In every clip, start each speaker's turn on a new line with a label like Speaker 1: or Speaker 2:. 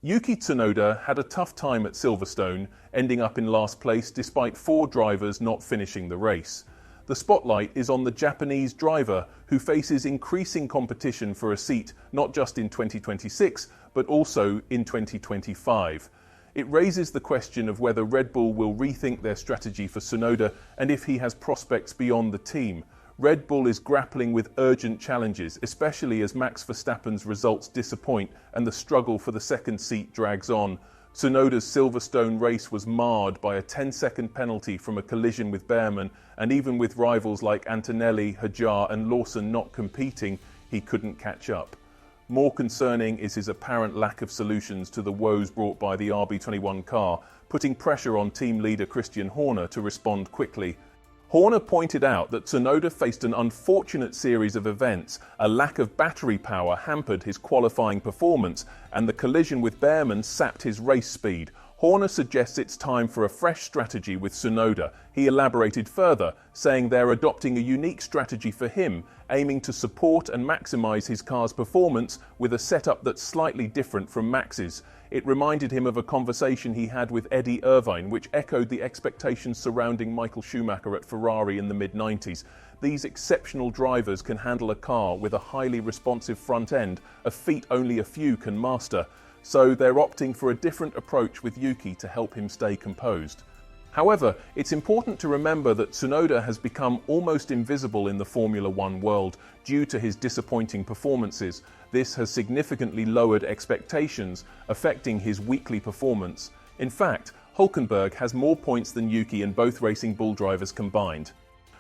Speaker 1: Yuki Tsunoda had a tough time at Silverstone, ending up in last place despite 4 drivers not finishing the race. The spotlight is on the Japanese driver, who faces increasing competition for a seat not just in 2026, but also in 2025. It raises the question of whether Red Bull will rethink their strategy for Tsunoda and if he has prospects beyond the team. Red Bull is grappling with urgent challenges, especially as Max Verstappen's results disappoint and the struggle for the second seat drags on. Tsunoda's Silverstone race was marred by a 10-second penalty from a collision with Behrman, and even with rivals like Antonelli, Hadjar and Lawson not competing, he couldn't catch up. More concerning is his apparent lack of solutions to the woes brought by the RB21 car, putting pressure on team leader Christian Horner to respond quickly. Horner pointed out that Tsunoda faced an unfortunate series of events. A lack of battery power hampered his qualifying performance, and the collision with Behrman sapped his race speed. Horner suggests it's time for a fresh strategy with Tsunoda. He elaborated further, saying they're adopting a unique strategy for him, aiming to support and maximize his car's performance with a setup that's slightly different from Max's. It reminded him of a conversation he had with Eddie Irvine, which echoed the expectations surrounding Michael Schumacher at Ferrari in the mid-90s. These exceptional drivers can handle a car with a highly responsive front end, a feat only a few can master. So they're opting for a different approach with Yuki to help him stay composed. However, it's important to remember that Tsunoda has become almost invisible in the Formula One world due to his disappointing performances. This has significantly lowered expectations, affecting his weekly performance. In fact, Hülkenberg has more points than Yuki and both Racing Bull drivers combined.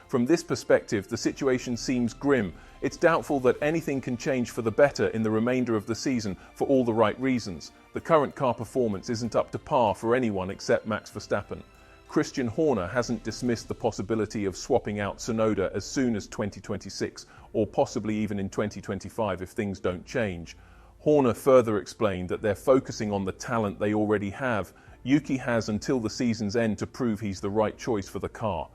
Speaker 1: From this perspective, the situation seems grim. It's doubtful that anything can change for the better in the remainder of the season for all the right reasons. The current car performance isn't up to par for anyone except Max Verstappen. Christian Horner hasn't dismissed the possibility of swapping out Tsunoda as soon as 2026, or possibly even in 2025 if things don't change. Horner further explained that they're focusing on the talent they already have. Yuki has until the season's end to prove he's the right choice for the car.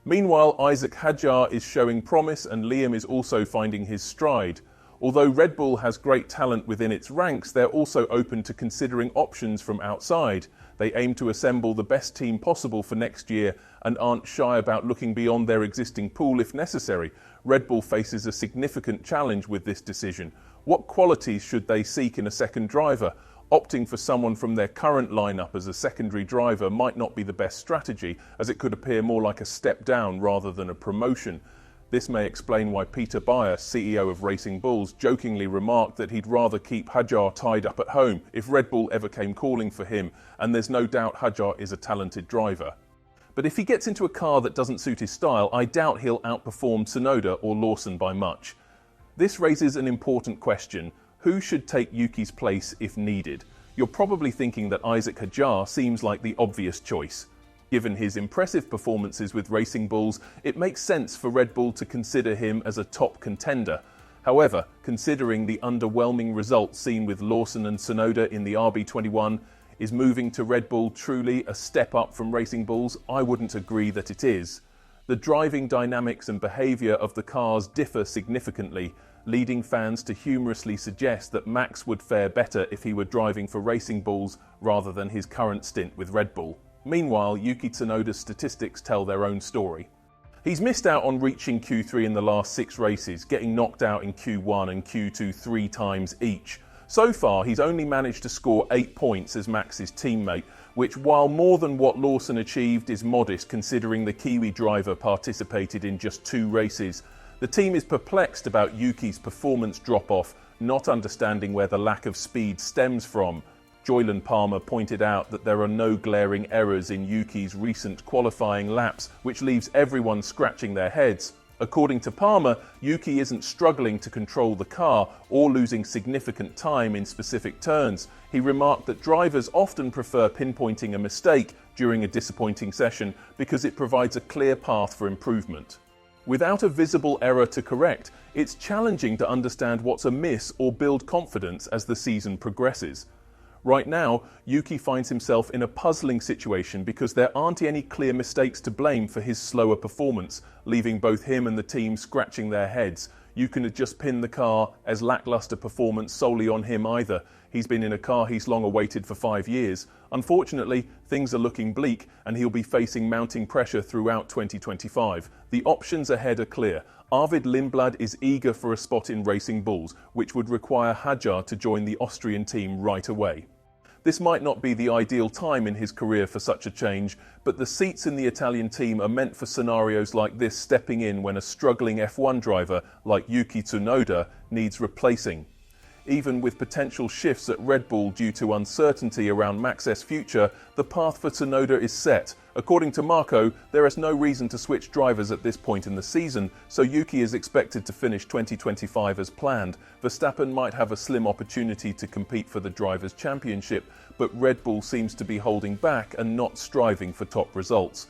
Speaker 1: Meanwhile, Isaac Hadjar is showing promise and Liam is also finding his stride. Although Red Bull has great talent within its ranks, they're also open to considering options from outside. They aim to assemble the best team possible for next year and aren't shy about looking beyond their existing pool if necessary. Red Bull faces a significant challenge with this decision. What qualities should they seek in a second driver? Opting for someone from their current lineup as a secondary driver might not be the best strategy, as it could appear more like a step down rather than a promotion. This may explain why Peter Bayer, CEO of Racing Bulls, jokingly remarked that he'd rather keep Hadjar tied up at home if Red Bull ever came calling for him, and there's no doubt Hadjar is a talented driver. But if he gets into a car that doesn't suit his style, I doubt he'll outperform Tsunoda or Lawson by much. This raises an important question. Who should take Yuki's place if needed? You're probably thinking that Isaac Hadjar seems like the obvious choice. Given his impressive performances with Racing Bulls, it makes sense for Red Bull to consider him as a top contender. However, considering the underwhelming results seen with Lawson and Tsunoda in the RB21, is moving to Red Bull truly a step up from Racing Bulls? I wouldn't agree that it is. The driving dynamics and behaviour of the cars differ significantly, leading fans to humorously suggest that Max would fare better if he were driving for Racing Bulls rather than his current stint with Red Bull. Meanwhile, Yuki Tsunoda's statistics tell their own story. He's missed out on reaching Q3 in the last 6 races, getting knocked out in Q1 and Q2 3 times each. So far, he's only managed to score 8 points as Max's teammate, which, while more than what Lawson achieved, is modest considering the Kiwi driver participated in just 2 races. The team is perplexed about Yuki's performance drop-off, not understanding where the lack of speed stems from. Joylan Palmer pointed out that there are no glaring errors in Yuki's recent qualifying laps, which leaves everyone scratching their heads. According to Palmer, Yuki isn't struggling to control the car or losing significant time in specific turns. He remarked that drivers often prefer pinpointing a mistake during a disappointing session because it provides a clear path for improvement. Without a visible error to correct, it's challenging to understand what's amiss or build confidence as the season progresses. Right now, Yuki finds himself in a puzzling situation because there aren't any clear mistakes to blame for his slower performance, leaving both him and the team scratching their heads. You can just pin the car as lackluster performance solely on him either. He's been in a car he's long awaited for 5 years. Unfortunately, things are looking bleak and he'll be facing mounting pressure throughout 2025. The options ahead are clear. Arvid Lindblad is eager for a spot in Racing Bulls, which would require Hadjar to join the Austrian team right away. This might not be the ideal time in his career for such a change, but the seats in the Italian team are meant for scenarios like this, stepping in when a struggling F1 driver like Yuki Tsunoda needs replacing. Even with potential shifts at Red Bull due to uncertainty around Max's future, the path for Tsunoda is set. According to Marco, there is no reason to switch drivers at this point in the season, so Yuki is expected to finish 2025 as planned. Verstappen might have a slim opportunity to compete for the Drivers' Championship, but Red Bull seems to be holding back and not striving for top results.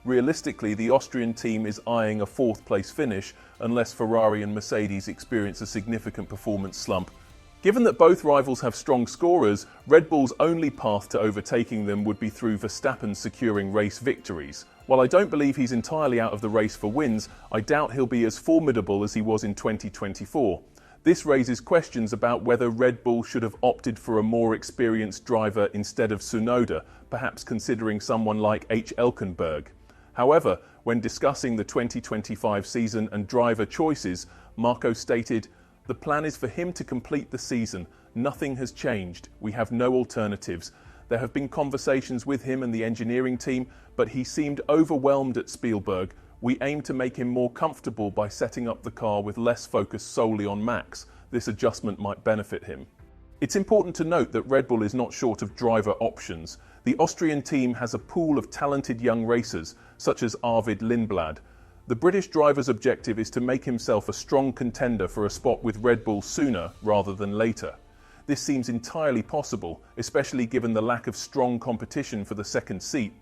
Speaker 1: Realistically, the Austrian team is eyeing a fourth-place finish unless Ferrari and Mercedes experience a significant performance slump. Given that both rivals have strong scorers, Red Bull's only path to overtaking them would be through Verstappen securing race victories. While I don't believe he's entirely out of the race for wins, I doubt he'll be as formidable as he was in 2024. This raises questions about whether Red Bull should have opted for a more experienced driver instead of Tsunoda, perhaps considering someone like H. Elkenberg. However, when discussing the 2025 season and driver choices, Marco stated, "The plan is for him to complete the season. Nothing has changed. We have no alternatives. There have been conversations with him and the engineering team, but he seemed overwhelmed at Spielberg. We aim to make him more comfortable by setting up the car with less focus solely on Max. This adjustment might benefit him." It's important to note that Red Bull is not short of driver options. The Austrian team has a pool of talented young racers, such as Arvid Lindblad. The British driver's objective is to make himself a strong contender for a spot with Red Bull sooner rather than later. This seems entirely possible, especially given the lack of strong competition for the second seat.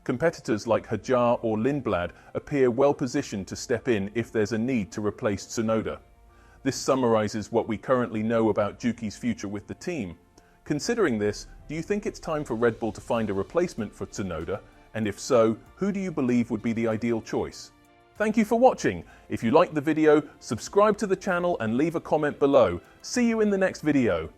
Speaker 1: Competitors like Hadjar or Lindblad appear well positioned to step in if there's a need to replace Tsunoda. This summarizes what we currently know about Yuki's future with the team. Considering this, do you think it's time for Red Bull to find a replacement for Tsunoda? And if so, who do you believe would be the ideal choice? Thank you for watching. If you liked the video, subscribe to the channel and leave a comment below. See you in the next video.